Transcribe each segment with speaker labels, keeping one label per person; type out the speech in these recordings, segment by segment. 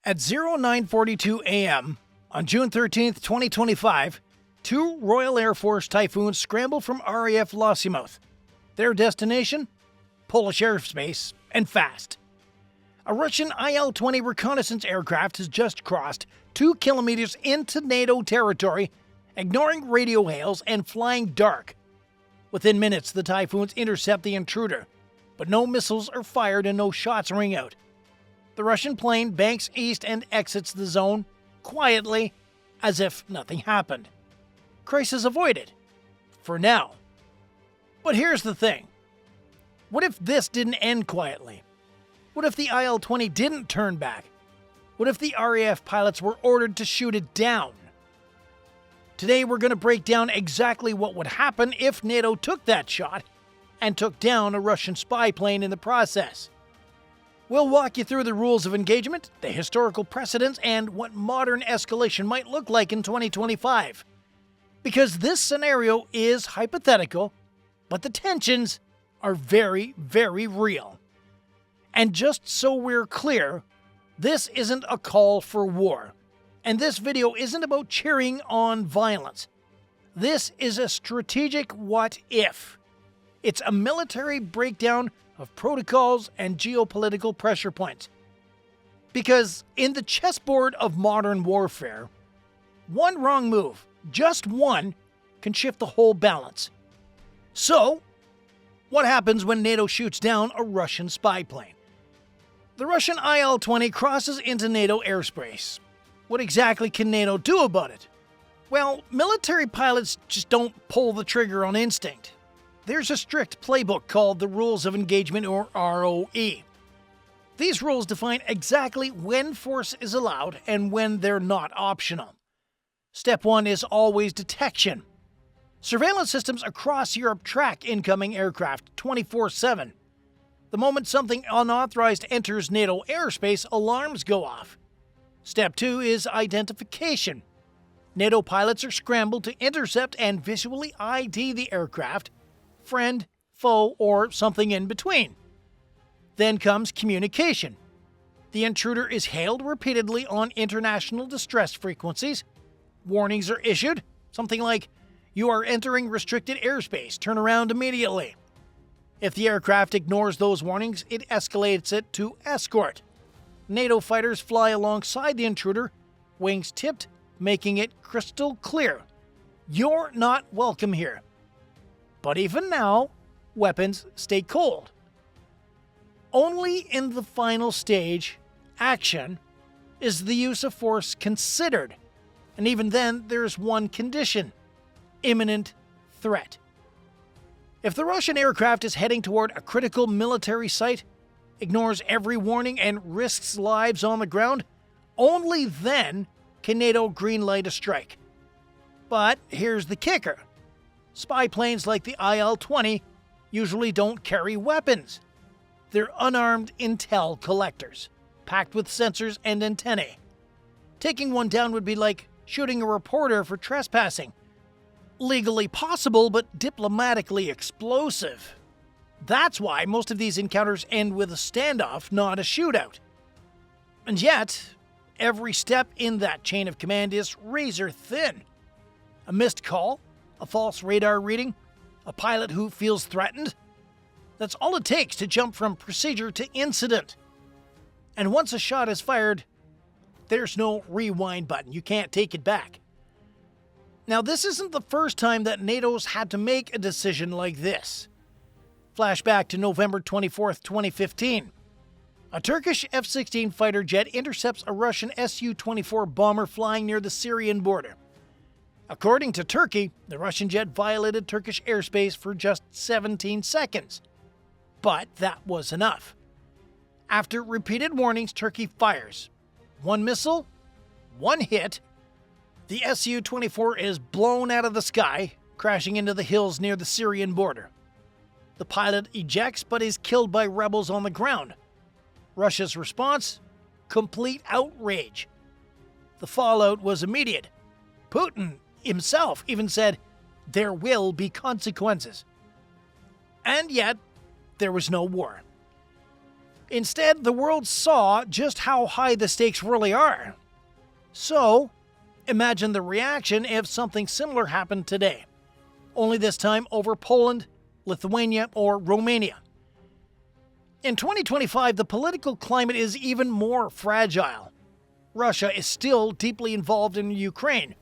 Speaker 1: At 09:42 a.m. on June 13, 2025, two Royal Air Force Typhoons scrambled from RAF Lossiemouth. Their destination? Polish airspace, and fast. A Russian Il-20 reconnaissance aircraft has just crossed 2 kilometers into NATO territory, ignoring radio hails and flying dark. Within minutes, the Typhoons intercept the intruder, but no missiles are fired and no shots ring out. The Russian plane banks east and exits the zone quietly, as if nothing happened. Crisis avoided. For now. But here's the thing. What if this didn't end quietly? What if the Il-20 didn't turn back? What if the RAF pilots were ordered to shoot it down? Today we're going to break down exactly what would happen if NATO took that shot and took down a Russian spy plane in the process. We'll walk you through the rules of engagement, the historical precedents, and what modern escalation might look like in 2025. Because this scenario is hypothetical, but the tensions are very, very real. And just so we're clear, this isn't a call for war. And this video isn't about cheering on violence. This is a strategic what if. It's a military breakdown of protocols and geopolitical pressure points. Because in the chessboard of modern warfare, one wrong move, just one, can shift the whole balance. So, what happens when NATO shoots down a Russian spy plane? The Russian Il-20 crosses into NATO airspace. What exactly can NATO do about it? Well, military pilots just don't pull the trigger on instinct. There's a strict playbook called the Rules of Engagement, or ROE. These rules define exactly when force is allowed and when they're not optional. Step 1 is always detection. Surveillance systems across Europe track incoming aircraft 24/7. The moment something unauthorized enters NATO airspace, alarms go off. Step 2 is identification. NATO pilots are scrambled to intercept and visually ID the aircraft, friend, foe, or something in between. Then comes communication. The intruder is hailed repeatedly on international distress frequencies. Warnings are issued, something like, "You are entering restricted airspace, turn around immediately." If the aircraft ignores those warnings, it escalates it to escort. NATO fighters fly alongside the intruder, wings tipped, making it crystal clear. You're not welcome here. But even now, weapons stay cold. Only in the final stage, action, is the use of force considered. And even then, there's one condition: imminent threat. If the Russian aircraft is heading toward a critical military site, ignores every warning, and risks lives on the ground, only then can NATO greenlight a strike. But here's the kicker. Spy planes like the Il-20 usually don't carry weapons. They're unarmed intel collectors, packed with sensors and antennae. Taking one down would be like shooting a reporter for trespassing. Legally possible, but diplomatically explosive. That's why most of these encounters end with a standoff, not a shootout. And yet, every step in that chain of command is razor thin. A missed call, a false radar reading, a pilot who feels threatened. That's all it takes to jump from procedure to incident. And once a shot is fired, there's no rewind button. You can't take it back. Now, this isn't the first time that NATO's had to make a decision like this. Flashback to November 24th, 2015. A Turkish F-16 fighter jet intercepts a Russian Su-24 bomber flying near the Syrian border. According to Turkey, the Russian jet violated Turkish airspace for just 17 seconds. But that was enough. After repeated warnings, Turkey fires. One missile, one hit. The Su-24 is blown out of the sky, crashing into the hills near the Syrian border. The pilot ejects but is killed by rebels on the ground. Russia's response? Complete outrage. The fallout was immediate. Putin himself even said, "There will be consequences." And yet, there was no war. Instead, the world saw just how high the stakes really are. So, imagine the reaction if something similar happened today, only this time over Poland, Lithuania, or Romania. In 2025, the political climate is even more fragile. Russia is still deeply involved in Ukraine.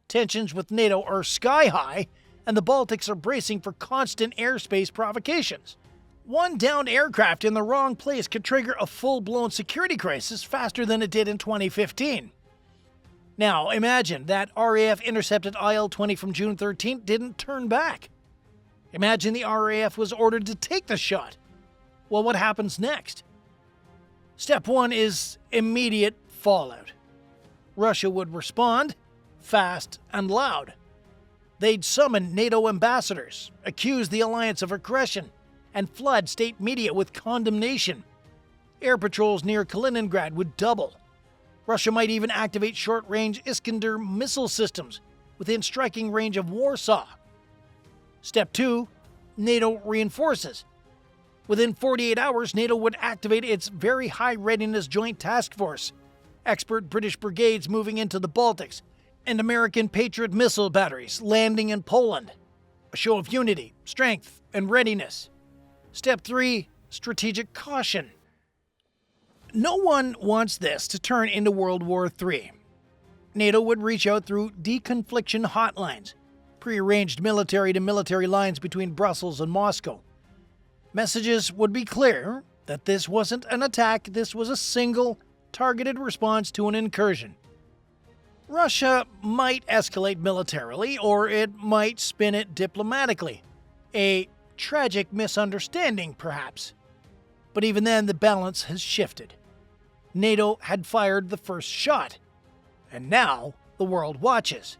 Speaker 1: Tensions with NATO are sky high, and the Baltics are bracing for constant airspace provocations. One downed aircraft in the wrong place could trigger a full-blown security crisis faster than it did in 2015. Now, imagine that RAF intercepted IL-20 from June 13th didn't turn back. Imagine the RAF was ordered to take the shot. Well, what happens next? Step 1 is immediate fallout. Russia would respond fast and loud. They'd summon NATO ambassadors, accuse the alliance of aggression, and flood state media with condemnation. Air patrols near Kaliningrad would double. Russia might even activate short-range Iskander missile systems within striking range of Warsaw. Step 2, NATO reinforces. Within 48 hours, NATO would activate its Very High Readiness Joint Task Force, expert British brigades moving into the Baltics, and American Patriot missile batteries landing in Poland. A show of unity, strength, and readiness. Step 3, strategic caution. No one wants this to turn into World War III. NATO would reach out through deconfliction hotlines, prearranged military-to-military lines between Brussels and Moscow. Messages would be clear that this wasn't an attack, this was a single, targeted response to an incursion. Russia might escalate militarily, or it might spin it diplomatically. A tragic misunderstanding, perhaps. But even then, the balance has shifted. NATO had fired the first shot, and now the world watches.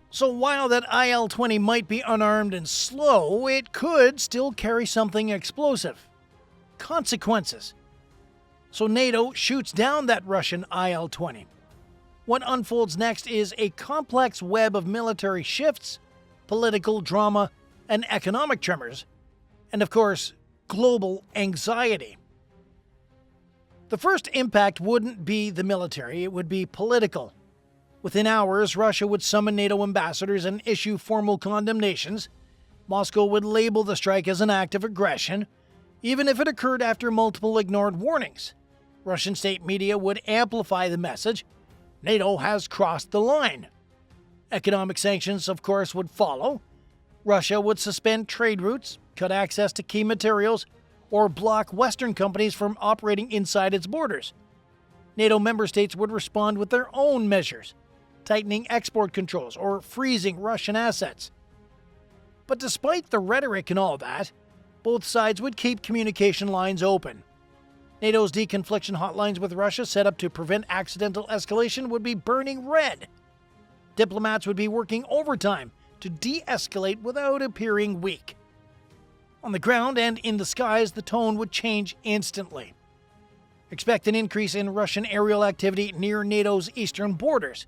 Speaker 1: So while that IL-20 might be unarmed and slow, it could still carry something explosive. Consequences. So NATO shoots down that Russian IL-20. What unfolds next is a complex web of military shifts, political drama, and economic tremors, and of course, global anxiety. The first impact wouldn't be the military, it would be political. Within hours, Russia would summon NATO ambassadors and issue formal condemnations. Moscow would label the strike as an act of aggression, even if it occurred after multiple ignored warnings. Russian state media would amplify the message: NATO has crossed the line. Economic sanctions, of course, would follow. Russia would suspend trade routes, cut access to key materials, or block Western companies from operating inside its borders. NATO member states would respond with their own measures, tightening export controls or freezing Russian assets. But despite the rhetoric and all that, both sides would keep communication lines open. NATO's deconfliction hotlines with Russia, set up to prevent accidental escalation, would be burning red. Diplomats would be working overtime to de-escalate without appearing weak. On the ground and in the skies, the tone would change instantly. Expect an increase in Russian aerial activity near NATO's eastern borders.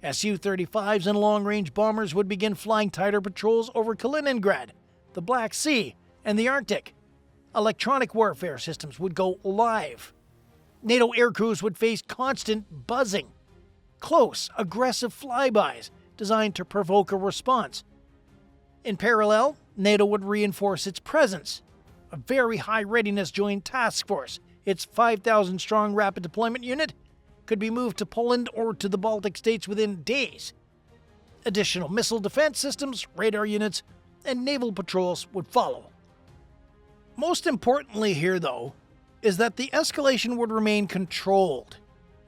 Speaker 1: Su-35s and long-range bombers would begin flying tighter patrols over Kaliningrad, the Black Sea, and the Arctic. Electronic warfare systems would go live. NATO aircrews would face constant buzzing. Close, aggressive flybys designed to provoke a response. In parallel, NATO would reinforce its presence. A Very High Readiness Joint Task Force, its 5,000-strong rapid deployment unit, could be moved to Poland or to the Baltic states within days. Additional missile defense systems, radar units, and naval patrols would follow. Most importantly here, though, is that the escalation would remain controlled.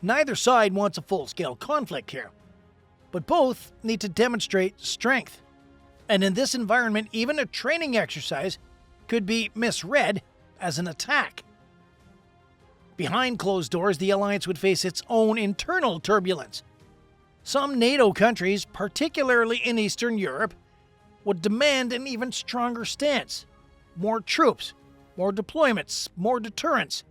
Speaker 1: Neither side wants a full-scale conflict here, but both need to demonstrate strength. And in this environment, even a training exercise could be misread as an attack. Behind closed doors, the alliance would face its own internal turbulence. Some NATO countries, particularly in Eastern Europe, would demand an even stronger stance. More troops, more deployments, more deterrence.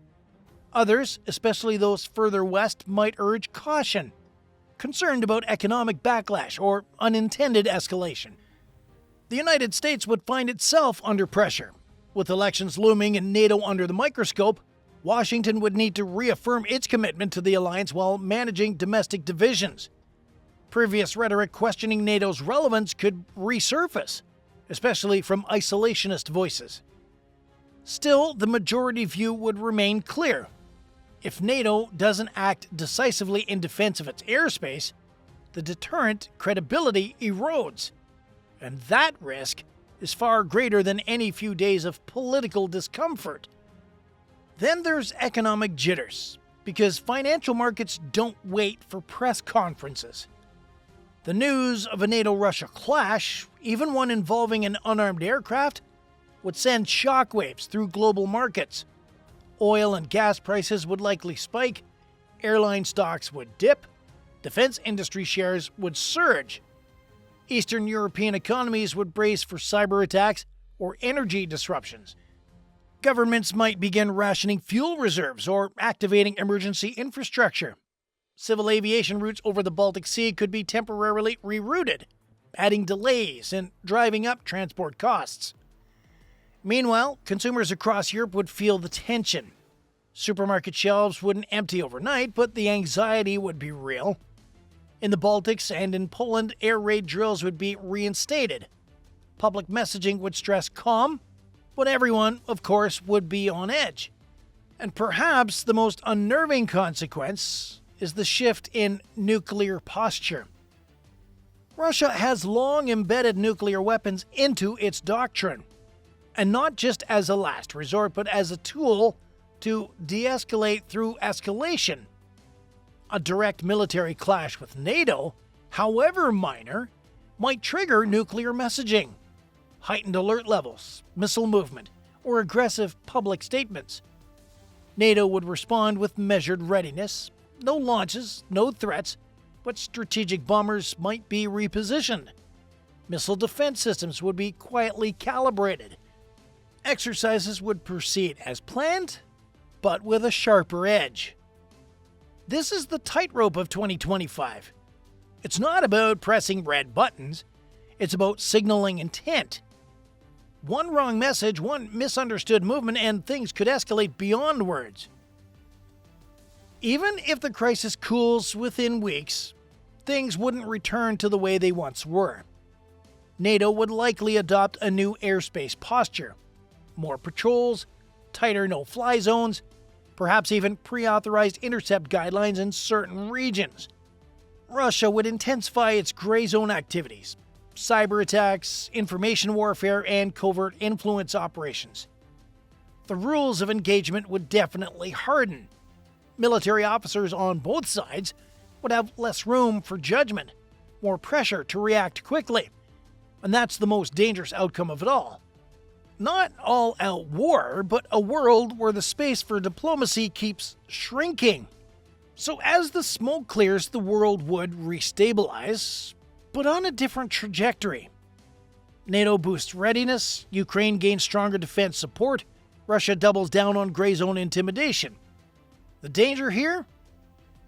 Speaker 1: Others, especially those further west, might urge caution, concerned about economic backlash or unintended escalation. The United States would find itself under pressure. With elections looming and NATO under the microscope, Washington would need to reaffirm its commitment to the alliance while managing domestic divisions. Previous rhetoric questioning NATO's relevance could resurface, especially from isolationist voices. Still, the majority view would remain clear. If NATO doesn't act decisively in defense of its airspace, the deterrent credibility erodes, and that risk is far greater than any few days of political discomfort. Then there's economic jitters, because financial markets don't wait for press conferences. The news of a NATO-Russia clash, even one involving an unarmed aircraft, would send shockwaves through global markets. Oil and gas prices would likely spike, airline stocks would dip, defense industry shares would surge. Eastern European economies would brace for cyber attacks or energy disruptions. Governments might begin rationing fuel reserves or activating emergency infrastructure. Civil aviation routes over the Baltic Sea could be temporarily rerouted, adding delays and driving up transport costs. Meanwhile, consumers across Europe would feel the tension. Supermarket shelves wouldn't empty overnight, but the anxiety would be real. In the Baltics and in Poland, air raid drills would be reinstated. Public messaging would stress calm, but everyone, of course, would be on edge. And perhaps the most unnerving consequence is the shift in nuclear posture. Russia has long embedded nuclear weapons into its doctrine, and not just as a last resort, but as a tool to de-escalate through escalation. A direct military clash with NATO, however minor, might trigger nuclear messaging, heightened alert levels, missile movement, or aggressive public statements. NATO would respond with measured readiness. No launches, no threats, but strategic bombers might be repositioned. Missile defense systems would be quietly calibrated. Exercises would proceed as planned, but with a sharper edge. This is the tightrope of 2025. It's not about pressing red buttons, it's about signaling intent. One wrong message, one misunderstood movement, and things could escalate beyond words. Even if the crisis cools within weeks, things wouldn't return to the way they once were. NATO would likely adopt a new airspace posture. More patrols, tighter no-fly zones, perhaps even pre-authorized intercept guidelines in certain regions. Russia would intensify its gray zone activities, cyber attacks, information warfare, and covert influence operations. The rules of engagement would definitely harden. Military officers on both sides would have less room for judgment, more pressure to react quickly. And that's the most dangerous outcome of it all. Not all-out war, but a world where the space for diplomacy keeps shrinking. So as the smoke clears, the world would restabilize, but on a different trajectory. NATO boosts readiness, Ukraine gains stronger defense support, Russia doubles down on gray zone intimidation. The danger here?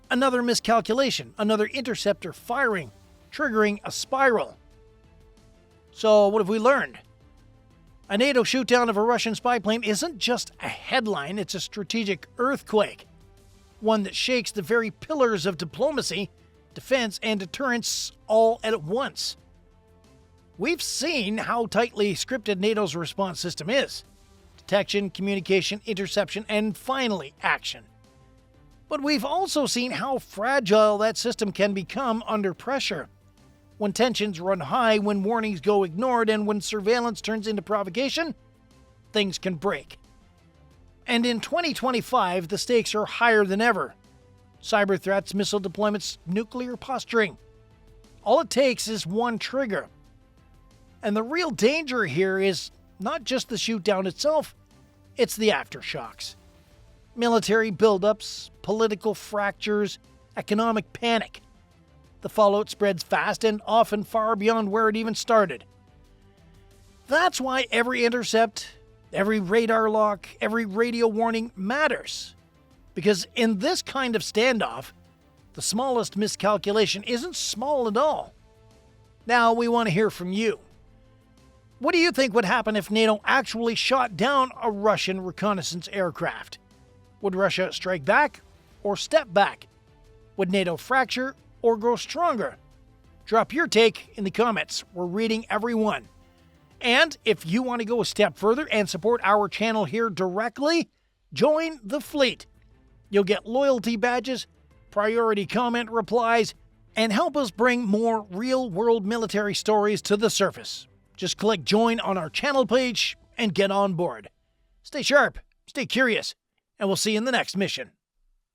Speaker 1: Another miscalculation, another interceptor firing, triggering a spiral. So what have we learned? A NATO shootdown of a Russian spy plane isn't just a headline, it's a strategic earthquake. One that shakes the very pillars of diplomacy, defense, and deterrence all at once. We've seen how tightly scripted NATO's response system is. Detection, communication, interception, and finally, action. But we've also seen how fragile that system can become under pressure. When tensions run high, when warnings go ignored, and when surveillance turns into provocation, things can break. And in 2025, the stakes are higher than ever. Cyber threats, missile deployments, nuclear posturing. All it takes is one trigger. And the real danger here is not just the shootdown itself, it's the aftershocks. Military buildups, political fractures, economic panic. The fallout spreads fast and often far beyond where it even started. That's why every intercept, every radar lock, every radio warning matters. Because in this kind of standoff, the smallest miscalculation isn't small at all. Now we want to hear from you. What do you think would happen if NATO actually shot down a Russian reconnaissance aircraft? Would Russia strike back or step back? Would NATO fracture or grow stronger? Drop your take in the comments. We're reading every one. And if you want to go a step further and support our channel here directly, join the fleet. You'll get loyalty badges, priority comment replies, and help us bring more real-world military stories to the surface. Just click join on our channel page and get on board. Stay sharp, stay curious, and we'll see you in the next mission.